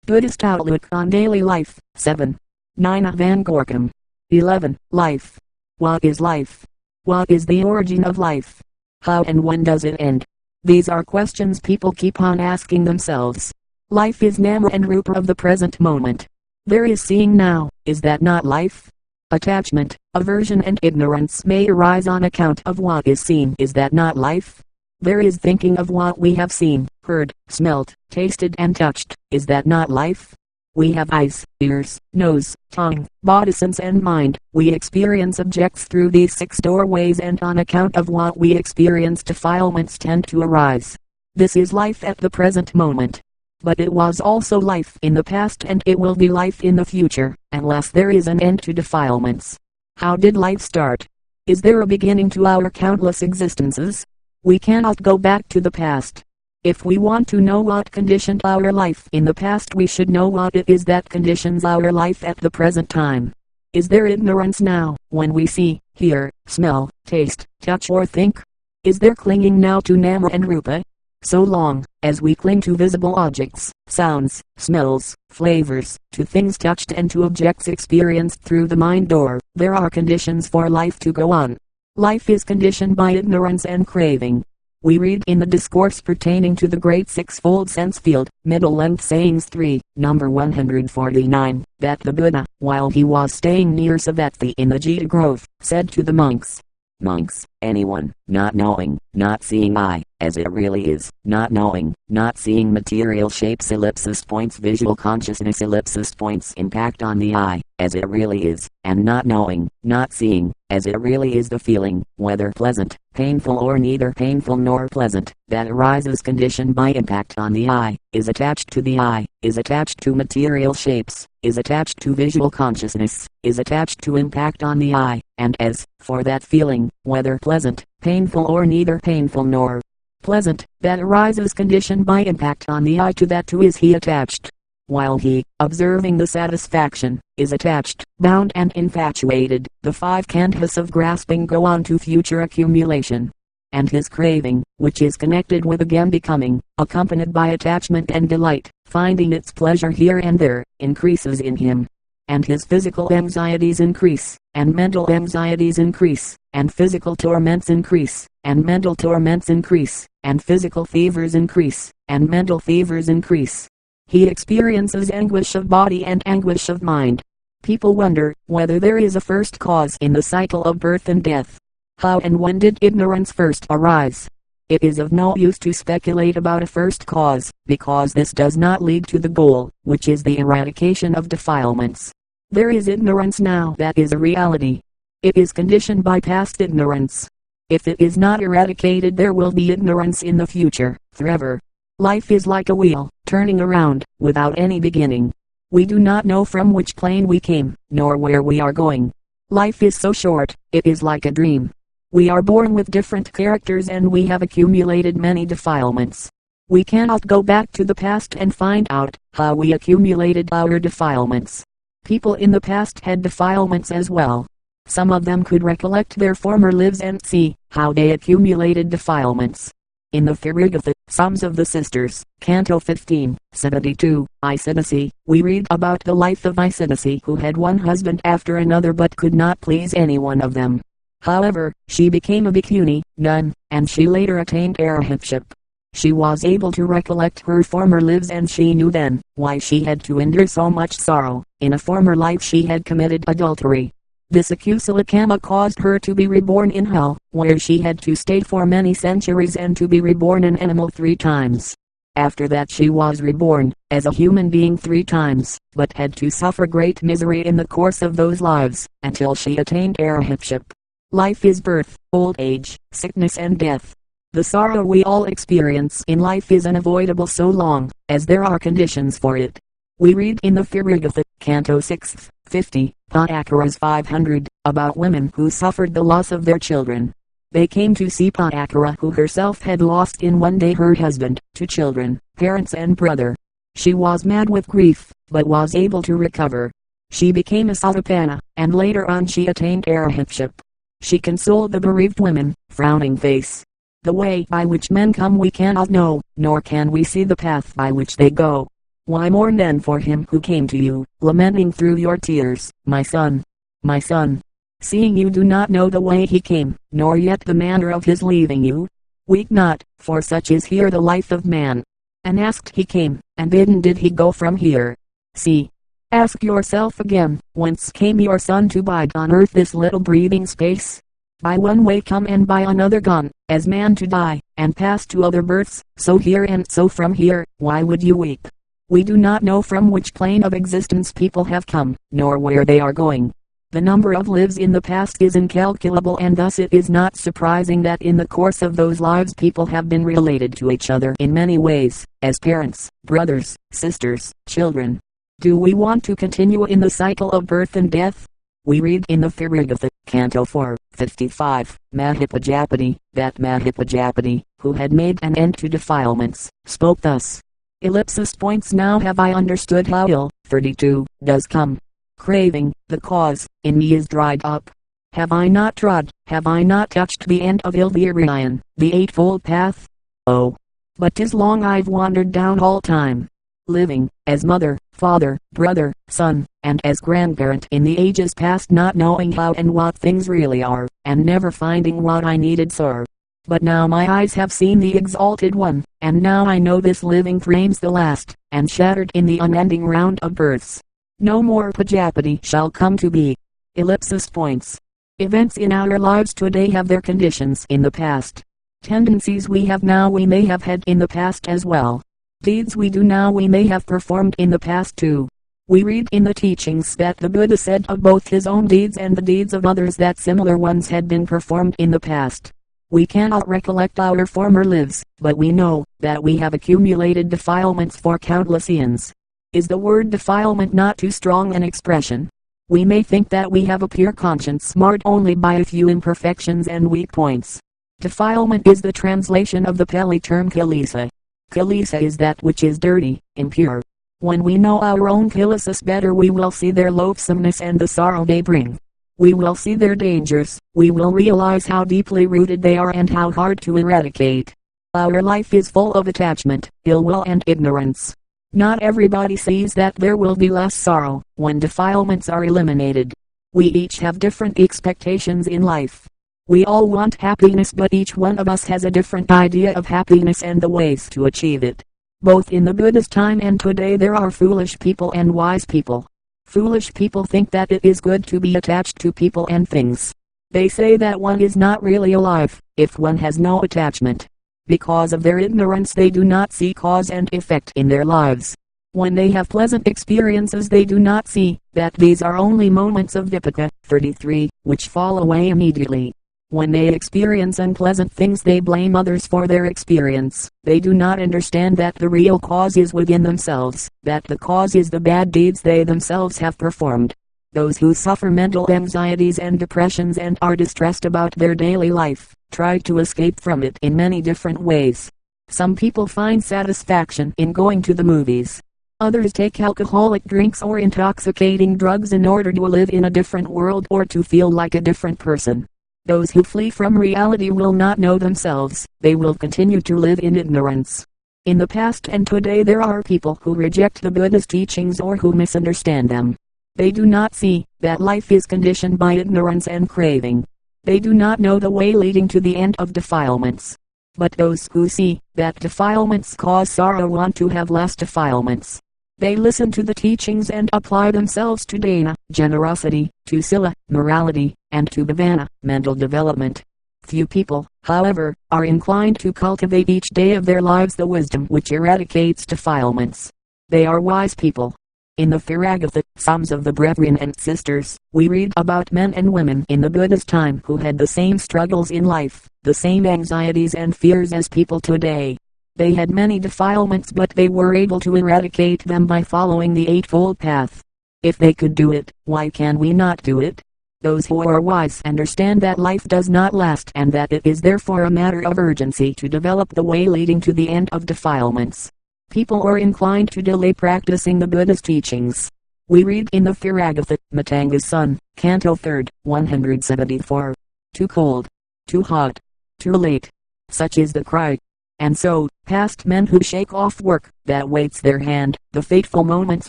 Buddhist Outlook on Daily Life, 7. Nina van Gorkom. 11. Life. What is life? What is the origin of life? How and when does it end? These are questions people keep on asking themselves. Life is Nama and Rupa of the present moment. There is seeing now, is that not life? Attachment, aversion and ignorance may arise on account of what is seen, is that not life? There is thinking of what we have seen, heard, smelt, tasted and touched, is that not life? We have eyes, ears, nose, tongue, body sense and mind. We experience objects through these 6 doorways, and on account of what we experience defilements tend to arise. This is life at the present moment. But it was also life in the past, and it will be life in the future, unless there is an end to defilements. How did life start? Is there a beginning to our countless existences? We cannot go back to the past. If we want to know what conditioned our life in the past, we should know what it is that conditions our life at the present time. Is there ignorance now, when we see, hear, smell, taste, touch or think? Is there clinging now to Nama and Rupa? So long as we cling to visible objects, sounds, smells, flavors, to things touched and to objects experienced through the mind door, there are conditions for life to go on. Life is conditioned by ignorance and craving. We read in the discourse pertaining to the great sixfold sense field, middle length sayings 3, number 149, that the Buddha, while he was staying near Savatthi in the Jeta grove, said to the monks, "Monks, anyone, not knowing, not seeing I, as it really is, not knowing, not seeing material shapes ellipsis points visual consciousness ellipsis points impact on the I, as it really is, and not knowing, not seeing, as it really is the feeling, whether pleasant, painful or neither painful nor pleasant, that arises conditioned by impact on the I, is attached to the I, is attached to material shapes, is attached to visual consciousness, is attached to impact on the I, and as, for that feeling, whether pleasant, painful or neither painful nor pleasant, that arises conditioned by impact on the I, to that too is he attached. While he, observing the satisfaction, is attached, bound and infatuated, the 5 khandhas of grasping go on to future accumulation. And his craving, which is connected with again becoming, accompanied by attachment and delight, finding its pleasure here and there, increases in him. And his physical anxieties increase, and mental anxieties increase, and physical torments increase, and mental torments increase, and physical fevers increase, and mental fevers increase. He experiences anguish of body and anguish of mind. People wonder whether there is a first cause in the cycle of birth and death. How and when did ignorance first arise? It is of no use to speculate about a first cause, because this does not lead to the goal, which is the eradication of defilements. There is ignorance now that is a reality. It is conditioned by past ignorance. If it is not eradicated, there will be ignorance in the future, forever. Life is like a wheel, turning around, without any beginning. We do not know from which plane we came, nor where we are going. Life is so short, it is like a dream. We are born with different characters, and we have accumulated many defilements. We cannot go back to the past and find out how we accumulated our defilements. People in the past had defilements as well. Some of them could recollect their former lives and see how they accumulated defilements. In the Therigatha, Psalms of the Sisters, Canto 15, 72, Isidasi, we read about the life of Isidasi, who had one husband after another but could not please any one of them. However, she became a bhikkhuni, nun, and she later attained arahantship. She was able to recollect her former lives, and she knew then why she had to endure so much sorrow. In a former life she had committed adultery. This akusala kama caused her to be reborn in hell, where she had to stay for many centuries and to be reborn an animal 3 times. After that she was reborn as a human being 3 times, but had to suffer great misery in the course of those lives, until she attained arahantship. Life is birth, old age, sickness and death. The sorrow we all experience in life is unavoidable so long as there are conditions for it. We read in the Therigatha, Canto 6, 50, Padakaras 500, about women who suffered the loss of their children. They came to see Padakara, who herself had lost in one day her husband, 2 children, parents and brother. She was mad with grief, but was able to recover. She became a Sotapanna, and later on she attained arahantship. She consoled the bereaved women, frowning face. The way by which men come we cannot know, nor can we see the path by which they go. Why mourn then for him who came to you, lamenting through your tears, my son, my son, seeing you do not know the way he came, nor yet the manner of his leaving you? Weep not, for such is here the life of man. And asked he came, and bidden did he go from here. See, ask yourself again, whence came your son to bide on earth this little breathing space? By one way come and by another gone, as man to die, and pass to other births, so here and so from here. Why would you weep? We do not know from which plane of existence people have come, nor where they are going. The number of lives in the past is incalculable, and thus it is not surprising that in the course of those lives people have been related to each other in many ways, as parents, brothers, sisters, children. Do we want to continue in the cycle of birth and death? We read in the Pharagotha, Canto 4, 55, Mahipajapati, that Mahipajapati, who had made an end to defilements, spoke thus. Now have I understood how ill, 32, does come. Craving, the cause, in me is dried up. Have I not trod, have I not touched the end of Ilvirion, the eightfold path? Oh, but 'tis long I've wandered down all time, living, as mother, father, brother, son, and as grandparent in the ages past, not knowing how and what things really are, and never finding what I needed sore. But now my eyes have seen the Exalted One, and now I know this living frame's the last, and shattered in the unending round of births. No more Pajapati shall come to be. Events in our lives today have their conditions in the past. Tendencies we have now we may have had in the past as well. Deeds we do now we may have performed in the past too. We read in the teachings that the Buddha said of both his own deeds and the deeds of others that similar ones had been performed in the past. We cannot recollect our former lives, but we know that we have accumulated defilements for countless eons. Is the word defilement not too strong an expression? We may think that we have a pure conscience marred only by a few imperfections and weak points. Defilement is the translation of the Pali term kilesa. Kilesa is that which is dirty, impure. When we know our own kilesas better, we will see their loathsomeness and the sorrow they bring. We will see their dangers, we will realize how deeply rooted they are and how hard to eradicate. Our life is full of attachment, ill will and ignorance. Not everybody sees that there will be less sorrow when defilements are eliminated. We each have different expectations in life. We all want happiness, but each one of us has a different idea of happiness and the ways to achieve it. Both in the Buddhist time and today there are foolish people and wise people. Foolish people think that it is good to be attached to people and things. They say that one is not really alive if one has no attachment. Because of their ignorance they do not see cause and effect in their lives. When they have pleasant experiences they do not see that these are only moments of vipaka, 33, which fall away immediately. When they experience unpleasant things they blame others for their experience. They do not understand that the real cause is within themselves, that the cause is the bad deeds they themselves have performed. Those who suffer mental anxieties and depressions and are distressed about their daily life, try to escape from it in many different ways. Some people find satisfaction in going to the movies. Others take alcoholic drinks or intoxicating drugs in order to live in a different world or to feel like a different person. Those who flee from reality will not know themselves, they will continue to live in ignorance. In the past and today there are people who reject the Buddha's teachings or who misunderstand them. They do not see that life is conditioned by ignorance and craving. They do not know the way leading to the end of defilements. But those who see that defilements cause sorrow want to have less defilements. They listen to the teachings and apply themselves to dana, generosity, to sila, morality, and to bhavana, mental development. Few people, however, are inclined to cultivate each day of their lives the wisdom which eradicates defilements. They are wise people. In the Pharagotha, Psalms of the Brethren and Sisters, we read about men and women in the Buddha's time who had the same struggles in life, the same anxieties and fears as people today. They had many defilements, but they were able to eradicate them by following the Eightfold Path. If they could do it, why can we not do it? Those who are wise understand that life does not last and that it is therefore a matter of urgency to develop the way leading to the end of defilements. People are inclined to delay practicing the Buddha's teachings. We read in the Pharagotha, Matanga's Son, Canto 3, 174. Too cold, too hot, too late. Such is the cry. And so, past men who shake off work that waits their hand, the fateful moments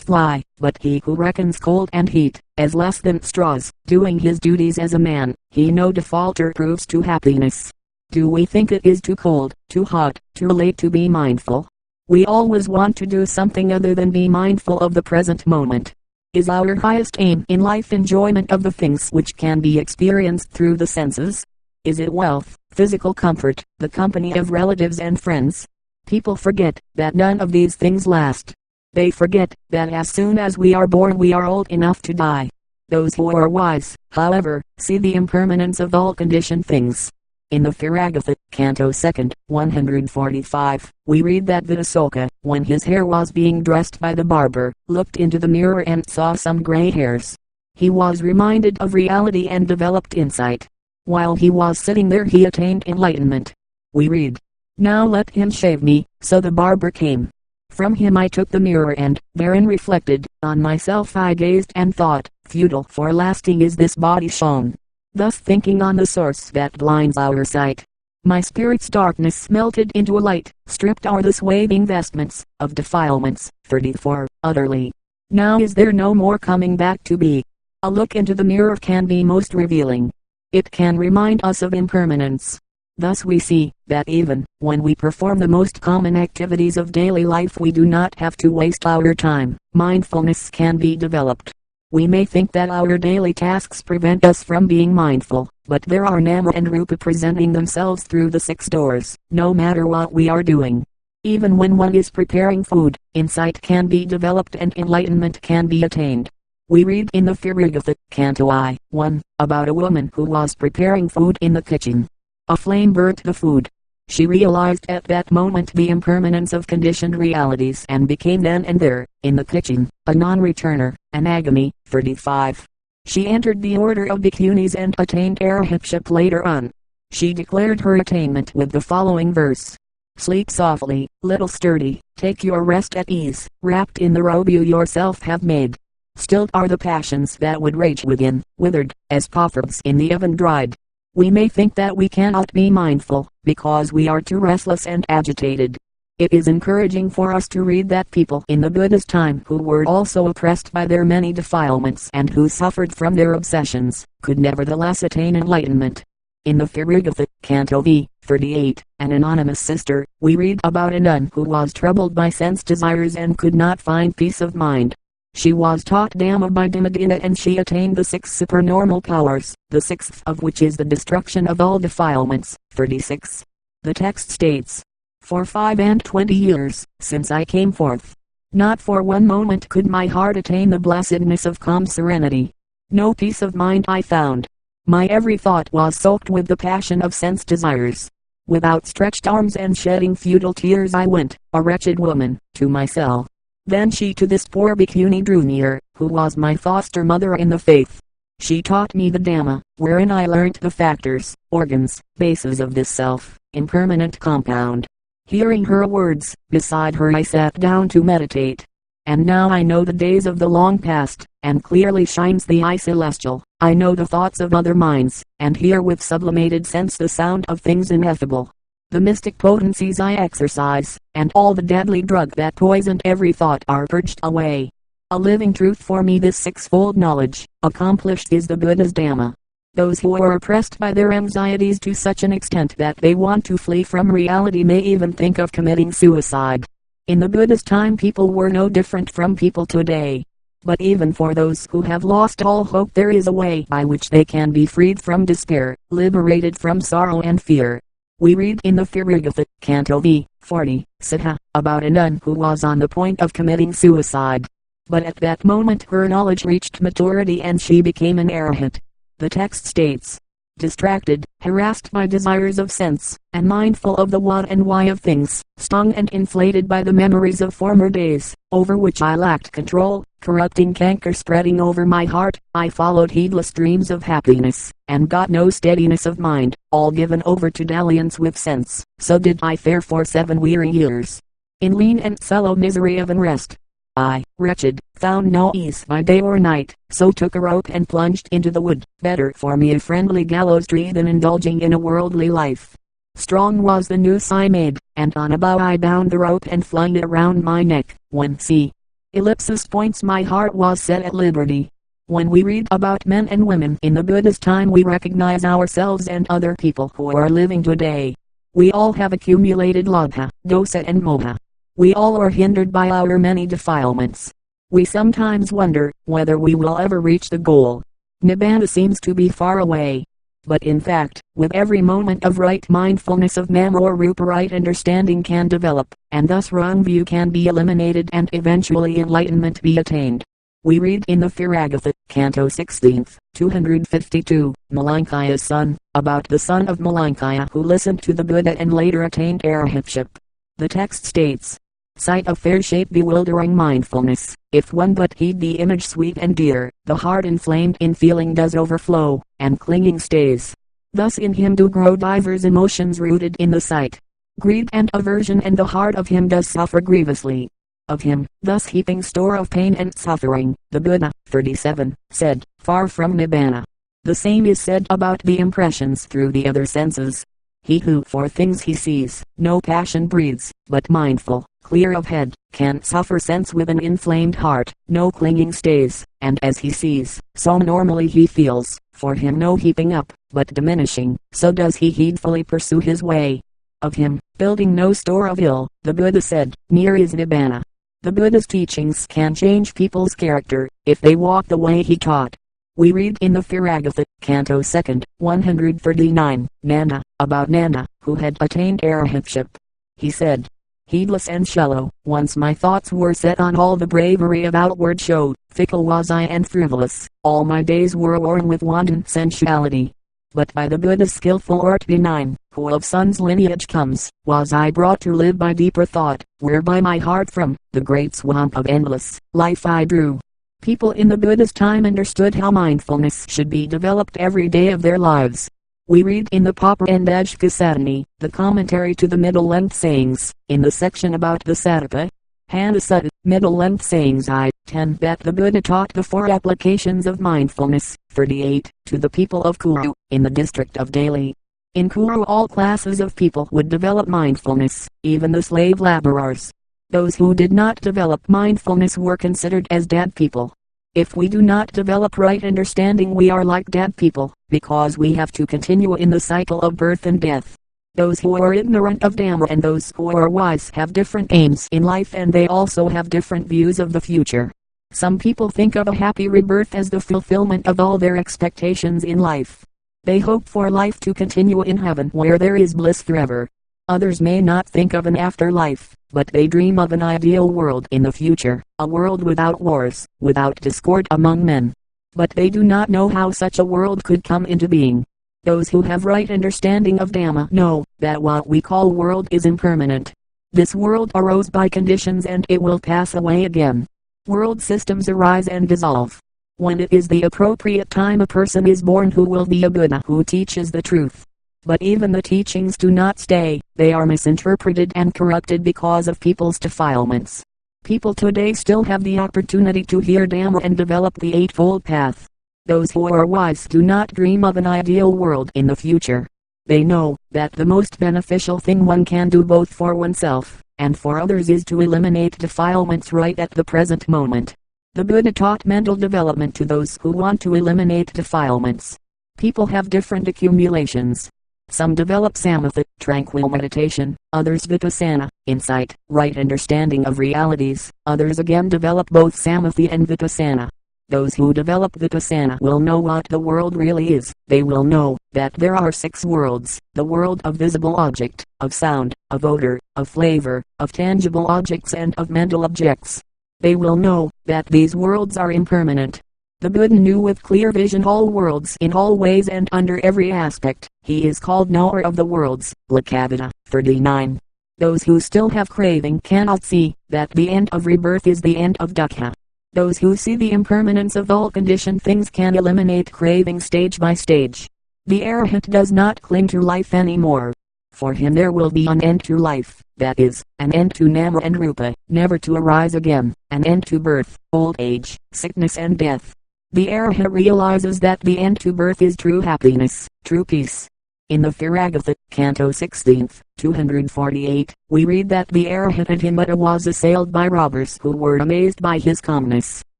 fly, but he who reckons cold and heat as less than straws, doing his duties as a man, he no defaulter proves to happiness. Do we think it is too cold, too hot, too late to be mindful? We always want to do something other than be mindful of the present moment. Is our highest aim in life enjoyment of the things which can be experienced through the senses? Is it wealth, physical comfort, the company of relatives and friends? People forget that none of these things last. They forget that as soon as we are born we are old enough to die. Those who are wise, however, see the impermanence of all conditioned things. In the Theragatha, Canto 2, 145, we read that Vitasoka, when his hair was being dressed by the barber, looked into the mirror and saw some gray hairs. He was reminded of reality and developed insight. While he was sitting there he attained enlightenment. We read, "Now let him shave me." So the barber came. From him I took the mirror and, therein reflected, on myself I gazed and thought, futile for lasting is this body shown. Thus thinking on the source that blinds our sight, my spirit's darkness melted into a light, stripped are the waving vestments of defilements. 34. Utterly. Now is there no more coming back to be. A look into the mirror can be most revealing. It can remind us of impermanence. Thus we see, that even when we perform the most common activities of daily life we do not have to waste our time. Mindfulness can be developed. We may think that our daily tasks prevent us from being mindful, but there are Nama and Rupa presenting themselves through the 6 doors, no matter what we are doing. Even when one is preparing food, insight can be developed and enlightenment can be attained. We read in the Theragatha, Canto I, 1, about a woman who was preparing food in the kitchen. A flame burnt the food. She realized at that moment the impermanence of conditioned realities and became then and there, in the kitchen, a non-returner, an agami. 35. She entered the order of bhikkhunis and attained arahantship later on. She declared her attainment with the following verse. Sleep softly, little sturdy, take your rest at ease, wrapped in the robe you yourself have made. Stilled are the passions that would rage within, withered, as potherbs in the oven dried. We may think that we cannot be mindful, because we are too restless and agitated. It is encouraging for us to read that people in the Buddha's time who were also oppressed by their many defilements and who suffered from their obsessions, could nevertheless attain enlightenment. In the Theragatha, Canto V, 38, an anonymous sister, we read about a nun who was troubled by sense desires and could not find peace of mind. She was taught Dhamma by Dhammadina and she attained the 6 supernormal powers, the 6th of which is the destruction of all defilements. 36. The text states, for 25 years, since I came forth, not for one moment could my heart attain the blessedness of calm serenity. No peace of mind I found. My every thought was soaked with the passion of sense desires. With outstretched arms and shedding futile tears I went, a wretched woman, to my cell. Then she to this poor bhikkhuni drew near, who was my foster mother in the faith. She taught me the Dhamma, wherein I learnt the factors, organs, bases of this self-impermanent compound. Hearing her words, beside her I sat down to meditate. And now I know the days of the long past, and clearly shines the eye celestial. I know the thoughts of other minds, and hear with sublimated sense the sound of things ineffable. The mystic potencies I exercise, and all the deadly drug that poisoned every thought are purged away. A living truth for me this 6-fold knowledge, accomplished is the Buddha's Dhamma. Those who are oppressed by their anxieties to such an extent that they want to flee from reality may even think of committing suicide. In the Buddha's time people were no different from people today. But even for those who have lost all hope there is a way by which they can be freed from despair, liberated from sorrow and fear. We read in the Theragatha, Canto V, 40, Siddha, about a nun who was on the point of committing suicide. But at that moment her knowledge reached maturity and she became an arahant. The text states, distracted, harassed by desires of sense, and mindful of the what and why of things, stung and inflated by the memories of former days, over which I lacked control, corrupting canker spreading over my heart, I followed heedless dreams of happiness, and got no steadiness of mind, all given over to dalliance with sense. So did I fare for 7 weary years, in lean and sallow misery of unrest. I, wretched, found no ease by day or night, so took a rope and plunged into the wood. Better for me a friendly gallows tree than indulging in a worldly life. Strong was the noose I made, and on a bough I bound the rope and flung it round my neck. When C. Ellipsis points my heart was set at liberty. When we read about men and women in the Buddhist time, we recognize ourselves and other people who are living today. We all have accumulated lobha, dosa and moha. We all are hindered by our many defilements. We sometimes wonder whether we will ever reach the goal. Nibbana seems to be far away. But in fact, with every moment of right mindfulness of Nam or Rupa, right understanding can develop, and thus wrong view can be eliminated and eventually enlightenment be attained. We read in the Theragatha, Canto 16th, 252, Malankya's son, about the son of Malankya who listened to the Buddha and later attained arahantship. The text states, sight of fair shape bewildering mindfulness, if one but heed the image sweet and dear, the heart inflamed in feeling does overflow, and clinging stays. Thus in him do grow divers emotions rooted in the sight. Greed and aversion, and the heart of him does suffer grievously. Of him, thus heaping store of pain and suffering, the Buddha, 37, said, far from Nibbana. The same is said about the impressions through the other senses. He who for things he sees, no passion breeds, but mindful, clear of head, can suffer sense with an inflamed heart, no clinging stays, and as he sees, so normally he feels, for him no heaping up, but diminishing, so does he heedfully pursue his way. Of him, building no store of ill, the Buddha said, near is Nibbana. The Buddha's teachings can change people's character, if they walk the way he taught. We read in the Theragatha, Canto 2nd, 139, Nanda, about Nanda, who had attained arahantship. He said, heedless and shallow, once my thoughts were set on all the bravery of outward show, fickle was I and frivolous, all my days were worn with wanton sensuality. But by the Buddha's skillful art benign, who of son's lineage comes, was I brought to live by deeper thought, whereby my heart from the great swamp of endless life I drew. People in the Buddha's time understood how mindfulness should be developed every day of their lives. We read in the Papa and Ajkasadani, the commentary to the middle-length sayings, in the section about the Satapa, Hanasutta, middle-length sayings I-10, that the Buddha taught the 4 applications of mindfulness, 38, to the people of Kuru, in the district of Delhi. In Kuru all classes of people would develop mindfulness, even the slave laborers. Those who did not develop mindfulness were considered as dead people. If we do not develop right understanding, we are like dead people, because we have to continue in the cycle of birth and death. Those who are ignorant of Dhamma and those who are wise have different aims in life, and they also have different views of the future. Some people think of a happy rebirth as the fulfillment of all their expectations in life. They hope for life to continue in heaven where there is bliss forever. Others may not think of an afterlife, but they dream of an ideal world in the future, a world without wars, without discord among men. But they do not know how such a world could come into being. Those who have right understanding of Dhamma know that what we call world is impermanent. This world arose by conditions and it will pass away again. World systems arise and dissolve. When it is the appropriate time, a person is born who will be a Buddha who teaches the truth. But even the teachings do not stay, they are misinterpreted and corrupted because of people's defilements. People today still have the opportunity to hear Dhamma and develop the Eightfold Path. Those who are wise do not dream of an ideal world in the future. They know that the most beneficial thing one can do both for oneself and for others is to eliminate defilements right at the present moment. The Buddha taught mental development to those who want to eliminate defilements. People have different accumulations. Some develop samatha, tranquil meditation, others vipassana, insight, right understanding of realities, others again develop both samatha and vipassana. Those who develop vipassana will know what the world really is. They will know that there are 6 worlds, the world of visible object, of sound, of odor, of flavor, of tangible objects and of mental objects. They will know that these worlds are impermanent. The Buddha knew with clear vision all worlds in all ways and under every aspect. He is called knower of the worlds. Lakavita, 39. Those who still have craving cannot see that the end of rebirth is the end of dukkha. Those who see the impermanence of all conditioned things can eliminate craving stage by stage. The arahant does not cling to life anymore. For him there will be an end to life, that is, an end to nama and rupa, never to arise again, an end to birth, old age, sickness and death. The arahant realizes that the end to birth is true happiness, true peace. In the Theragatha, Canto 16th, 248, we read that the arahant Adhimata was assailed by robbers who were amazed by his calmness.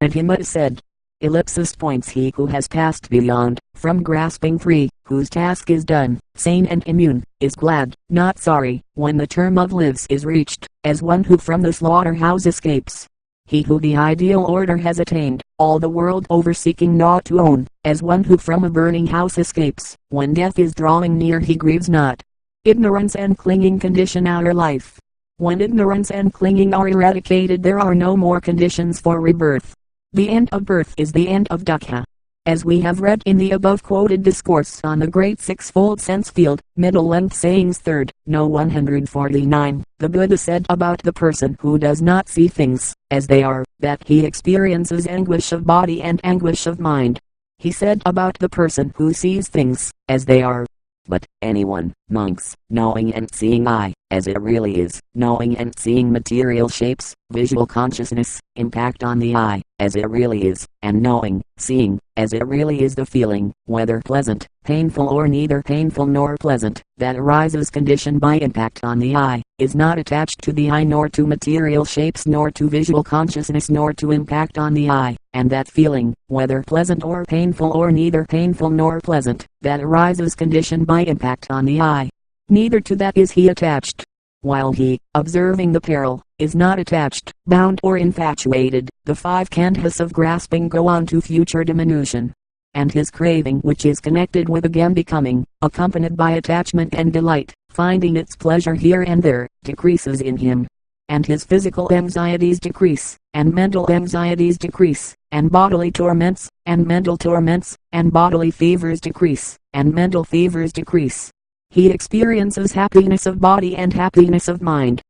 Adhimata said, ellipsis points he who has passed beyond, from grasping free, whose task is done, sane and immune, is glad, not sorry, when the term of lives is reached, as one who from the slaughterhouse escapes. He who the ideal order has attained, all the world over seeking not to own, as one who from a burning house escapes, when death is drawing near he grieves not. Ignorance and clinging condition our life. When ignorance and clinging are eradicated there are no more conditions for rebirth. The end of birth is the end of dukkha. As we have read in the above quoted discourse on the great sixfold sense field, middle length sayings 3rd, no 149, the Buddha said about the person who does not see things as they are, that he experiences anguish of body and anguish of mind. He said about the person who sees things as they are, but anyone, monks, knowing and seeing I, as it really is, knowing and seeing material shapes, visual consciousness, impact on the eye, as it really is, and knowing, seeing, as it really is the feeling, whether pleasant, painful or neither painful nor pleasant, that arises conditioned by impact on the eye, is not attached to the eye nor to material shapes nor to visual consciousness nor to impact on the eye, and that feeling, whether pleasant or painful or neither painful nor pleasant, that arises conditioned by impact on the eye, neither to that is he attached. While he, observing the peril, is not attached, bound or infatuated, the 5 khandhas of grasping go on to future diminution. And his craving which is connected with again becoming, accompanied by attachment and delight, finding its pleasure here and there, decreases in him. And his physical anxieties decrease, and mental anxieties decrease, and bodily torments, and mental torments, and bodily fevers decrease, and mental fevers decrease. He experiences happiness of body and happiness of mind.